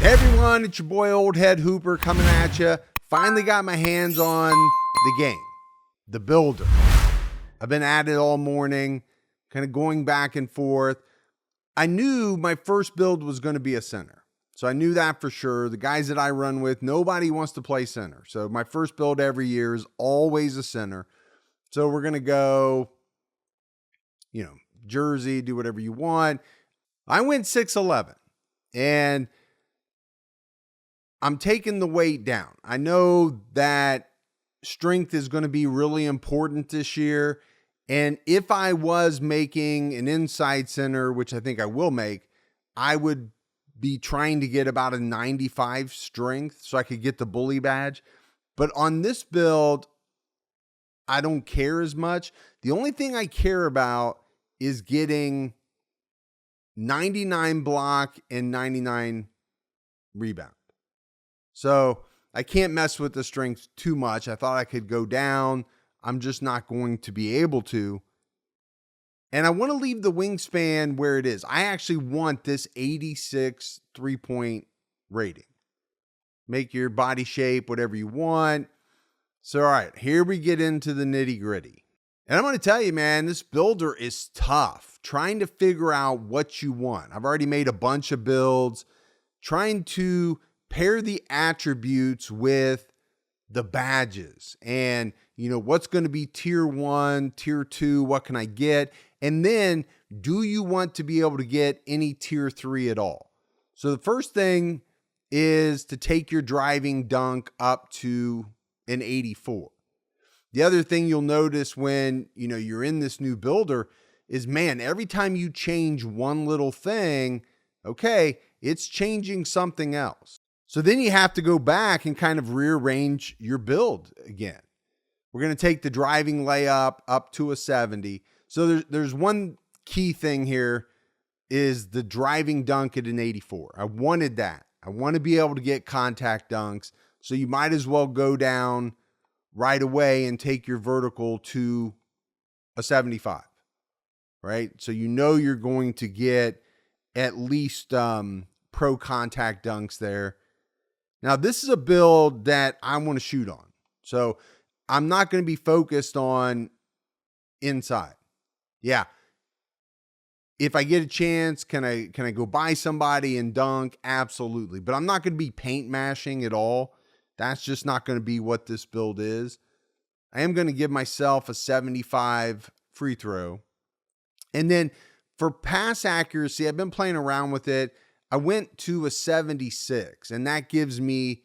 Hey everyone, it's your boy Old Head Hooper coming at you. Finally got my hands on the game, the Builder. I've been at it all morning, kind of going back and forth. I knew my first build was going to be a center. So I knew that for sure. The guys that I run with, nobody wants to play center. So my first build every year is always a center. So we're going to go, jersey, do whatever you want. I went 6'11", and I'm taking the weight down. I know that strength is going to be really important this year. And if I was making an inside center, which I think I will make, I would be trying to get about a 95 strength so I could get the bully badge. But on this build, I don't care as much. The only thing I care about is getting 99 block and 99 rebound. So I can't mess with the strength too much. I thought I could go down. I'm just not going to be able to. And I want to leave the wingspan where it is. I actually want this 86 3-point rating. Make your body shape whatever you want. So, all right, here we get into the nitty gritty. And I'm going to tell you, man, this builder is tough. Trying to figure out what you want. I've already made a bunch of builds. Trying to pair the attributes with the badges and, what's going to be tier 1, tier 2, what can I get? And then do you want to be able to get any tier 3 at all? So the first thing is to take your driving dunk up to an 84. The other thing you'll notice when, you're in this new builder is, man, every time you change one little thing, okay, it's changing something else. So then you have to go back and kind of rearrange your build again. We're going to take the driving layup up to a 70. So there's one key thing here is the driving dunk at an 84. I wanted that. I want to be able to get contact dunks. So you might as well go down right away and take your vertical to a 75, right? So you're going to get at least pro contact dunks there. Now, this is a build that I want to shoot on. So I'm not going to be focused on inside. Yeah. If I get a chance, can I go by somebody and dunk? Absolutely. But I'm not going to be paint mashing at all. That's just not going to be what this build is. I am going to give myself a 75 free throw. And then for pass accuracy, I've been playing around with it. I went to a 76, and that gives me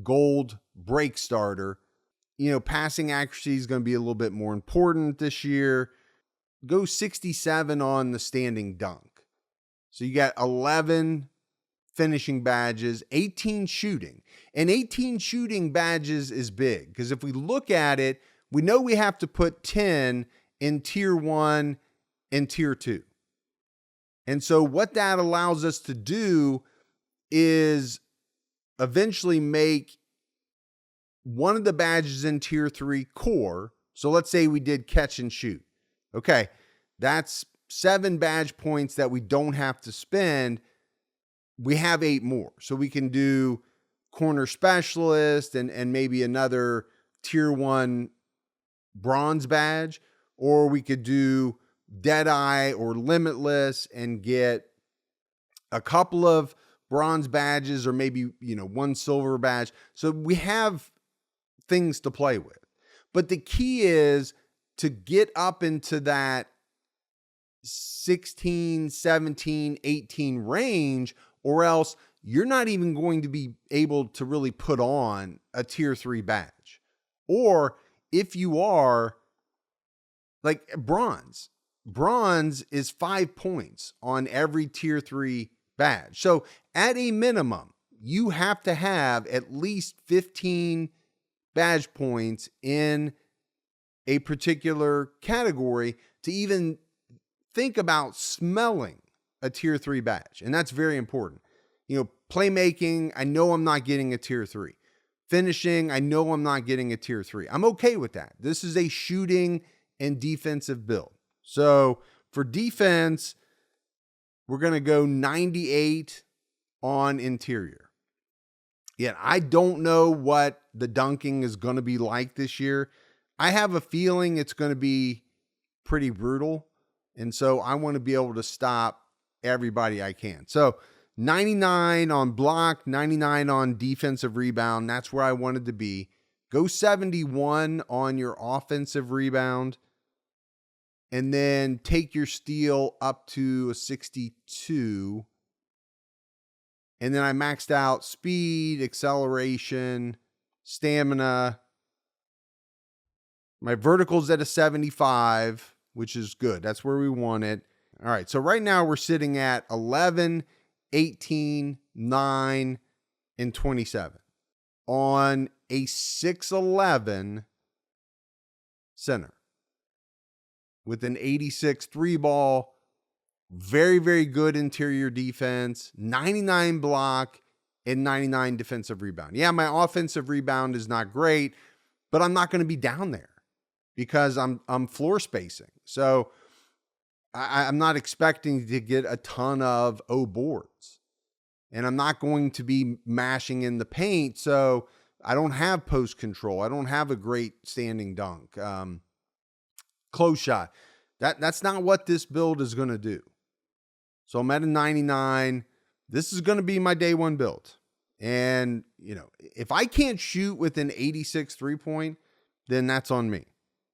gold break starter. Passing accuracy is going to be a little bit more important this year. Go 67 on the standing dunk. So you got 11 finishing badges, 18 shooting. And 18 shooting badges is big because if we look at it, we know we have to put 10 in tier 1 and tier 2. And so what that allows us to do is eventually make one of the badges in tier 3 core. So let's say we did catch and shoot. Okay, that's 7 badge points that we don't have to spend. We have 8 more. So we can do corner specialist and maybe another tier 1 bronze badge, or we could do Deadeye or Limitless and get a couple of bronze badges or maybe, one silver badge. So we have things to play with. But the key is to get up into that 16, 17, 18 range, or else you're not even going to be able to really put on a tier 3 badge. Or if you are like bronze is 5 points on every tier 3 badge. So at a minimum, you have to have at least 15 badge points in a particular category to even think about smelling a tier 3 badge. And that's very important. Playmaking, I know I'm not getting a tier 3. Finishing, I know I'm not getting a tier 3. I'm okay with that. This is a shooting and defensive build. So for defense, we're going to go 98 on interior. Yet I don't know what the dunking is going to be like this year. I have a feeling it's going to be pretty brutal. And so I want to be able to stop everybody I can. So 99 on block, 99 on defensive rebound. That's where I wanted to be. Go 71 on your offensive rebound. And then take your steal up to a 62. And then I maxed out speed, acceleration, stamina. My vertical's at a 75, which is good. That's where we want it. All right, so right now we're sitting at 11, 18, 9, and 27 on a 6'11 center with an 86 3 ball. Very, very good interior defense, 99 block, and 99 defensive rebound. Yeah, my offensive rebound is not great, but I'm not going to be down there because I'm floor spacing. So I'm not expecting to get a ton of O boards. And I'm not going to be mashing in the paint. So I don't have post control. I don't have a great standing dunk. Close shot. That's not what this build is going to do. So I'm at a 99. This is going to be my day one build. And, if I can't shoot with an 86 3-point, then that's on me,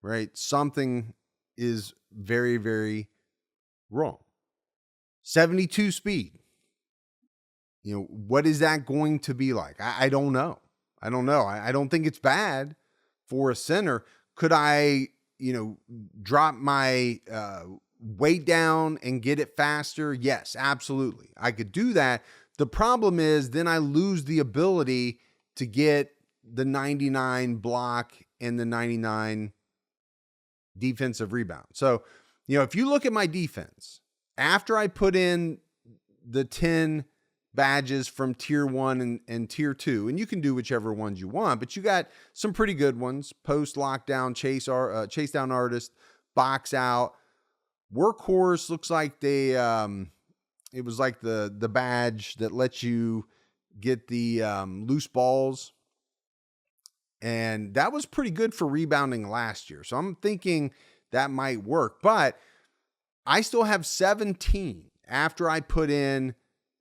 right? Something is very, very wrong. 72 speed. What is that going to be like? I don't know. I don't think it's bad for a center. Could I, drop my weight down and get it faster? Yes, absolutely. I could do that. The problem is then I lose the ability to get the 99 block and the 99 defensive rebound. So, if you look at my defense, after I put in the 10 badges from tier 1 and tier 2, and you can do whichever ones you want, but you got some pretty good ones: post, lockdown, chase down artist, box out. Workhorse looks like it was like the badge that lets you get the loose balls. And that was pretty good for rebounding last year. So I'm thinking that might work, but I still have 17 after I put in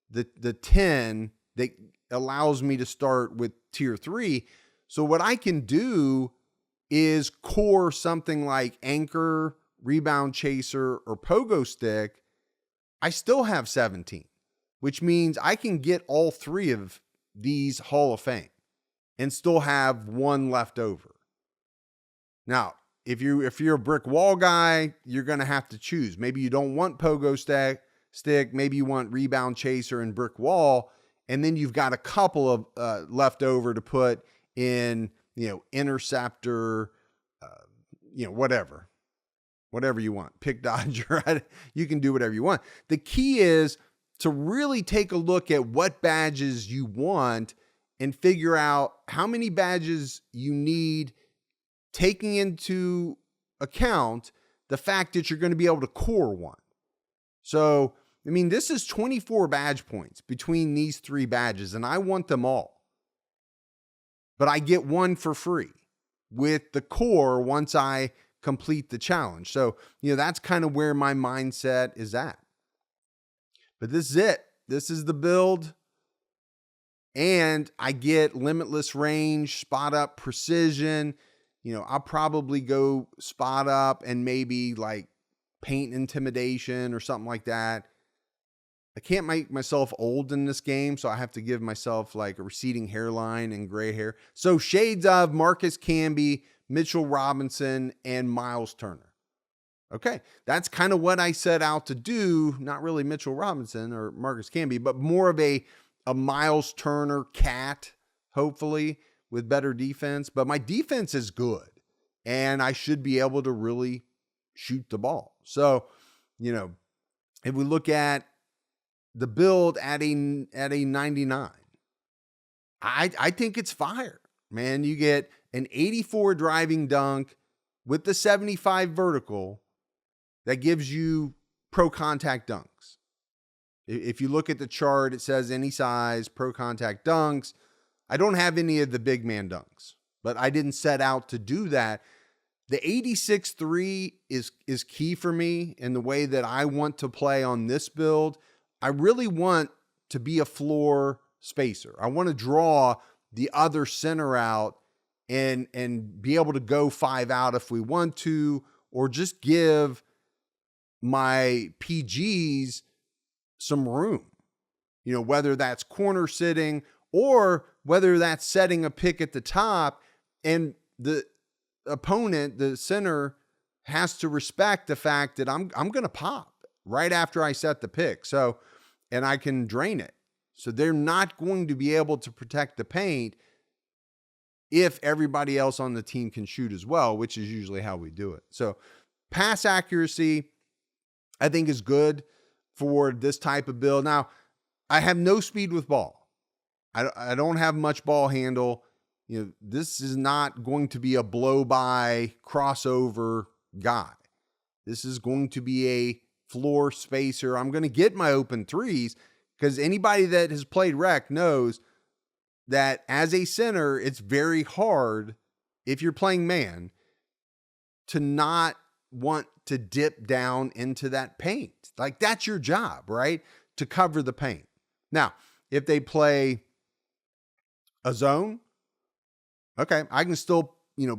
the 10 that allows me to start with tier 3. So what I can do is core something like anchor, rebound chaser, or pogo stick. I still have 17, which means I can get all 3 of these Hall of Fame and still have 1 left over. Now, if you're a brick wall guy, you're going to have to choose. Maybe you don't want pogo stick. Maybe you want rebound chaser and brick wall. And then you've got a couple of left over to put in, interceptor, whatever you want. Pick dodger. You can do whatever you want. The key is to really take a look at what badges you want and figure out how many badges you need, taking into account the fact that you're going to be able to core 1. So, this is 24 badge points between these 3 badges, and I want them all. But I get 1 for free with the core once I complete the challenge. So, that's kind of where my mindset is at. But this is it. This is the build. And I get limitless range, spot up precision. I'll probably go spot up and maybe like paint intimidation or something like that. I can't make myself old in this game, so I have to give myself like a receding hairline and gray hair. So shades of Marcus Camby, Mitchell Robinson, and Miles Turner. Okay, that's kind of what I set out to do. Not really Mitchell Robinson or Marcus Camby, but more of a Miles Turner cat, hopefully, with better defense. But my defense is good, and I should be able to really shoot the ball. So, if we look at the build at a 99, I think it's fire, man. You get an 84 driving dunk with the 75 vertical that gives you pro contact dunks. If you look at the chart, it says any size pro contact dunks. I don't have any of the big man dunks, but I didn't set out to do that. The 86-3 is key for me in the way that I want to play on this build. I really want to be a floor spacer. I want to draw the other center out and be able to go 5 out if we want to, or just give my PGs some room. You know, whether that's corner sitting or whether that's setting a pick at the top, and the opponent, the center, has to respect the fact that I'm going to pop right after I set the pick. So, and I can drain it. So they're not going to be able to protect the paint if everybody else on the team can shoot as well, which is usually how we do it. So pass accuracy, I think, is good for this type of build. Now, I have no speed with ball. I don't have much ball handle. You know, this is not going to be a blow-by crossover guy. This is going to be a floor spacer. I'm going to get my open threes, because anybody that has played rec knows that as a center, it's very hard, if you're playing man, to not want to dip down into that paint. Like, that's your job, right? To cover the paint. Now, if they play a zone, okay, I can still,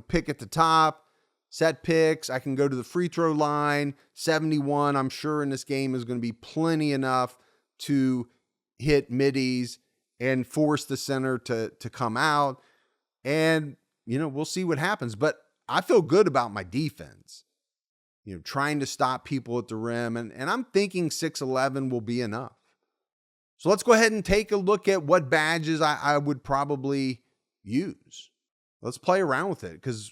pick at the top, set picks. I can go to the free throw line. 71, I'm sure in this game is going to be plenty enough to hit middies and force the center to come out. And, we'll see what happens. But I feel good about my defense, trying to stop people at the rim. And I'm thinking 6'11" will be enough. So let's go ahead and take a look at what badges I would probably use. Let's play around with it, because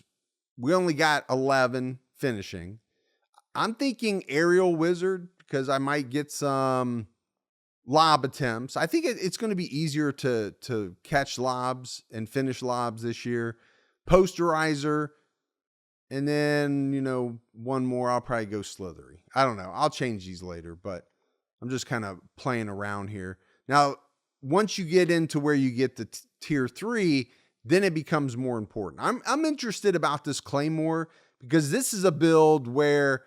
we only got 11 finishing. I'm thinking Aerial Wizard, because I might get some lob attempts. I think it's going to be easier to catch lobs and finish lobs this year. Posterizer. And then, one more, I'll probably go Slithery. I don't know. I'll change these later, but I'm just kind of playing around here. Now, once you get into where you get the tier 3, then it becomes more important. I'm interested about this Claymore, because this is a build where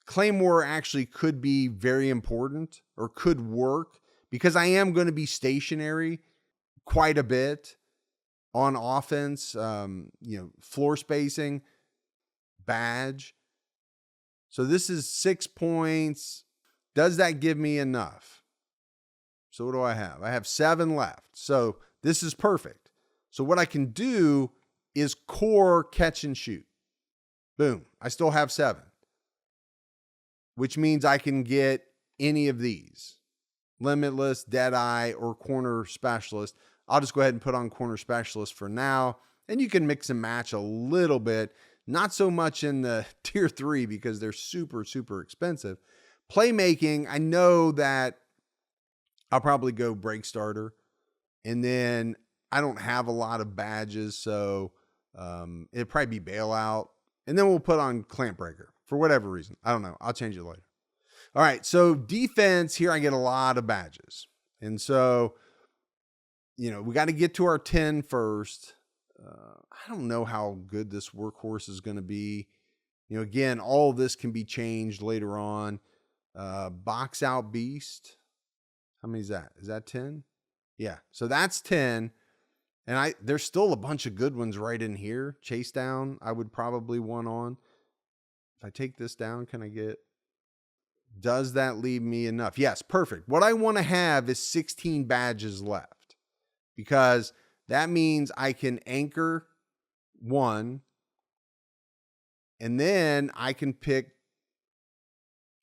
Claymore actually could be very important, or could work, because I am going to be stationary quite a bit on offense, floor spacing, badge. So this is 6 points. Does that give me enough? So what do I have? I have 7 left. So this is perfect. So what I can do is core catch and shoot. Boom. I still have 7, which means I can get any of these: Limitless, Deadeye, or Corner Specialist. I'll just go ahead and put on Corner Specialist for now. And you can mix and match a little bit. Not so much in the tier 3, because they're super, super expensive. Playmaking, I know that I'll probably go Break Starter. And then I don't have a lot of badges, so it'd probably be Bailout. And then we'll put on Clamp Breaker for whatever reason. I don't know. I'll change it later. All right, so defense, here I get a lot of badges. And so, we got to get to our 10 first. I don't know how good this Workhorse is going to be. Again, all of this can be changed later on. Box Out Beast. How many is that? Is that 10? Yeah, so that's 10. And there's still a bunch of good ones right in here. Chase Down, I would probably want on. If I take this down, can I get... Does that leave me enough? Yes, perfect. What I want to have is 16 badges left, because that means I can anchor 1, and then I can pick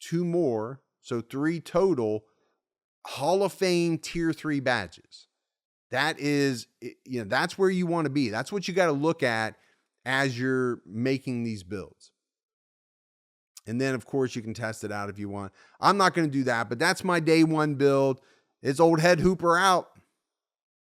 2 more, so 3 total Hall of Fame tier 3 badges. That is, that's where you want to be. That's what you got to look at as you're making these builds. And then, of course, you can test it out if you want. I'm not going to do that, but that's my day 1 build. It's Old Head Hooper out.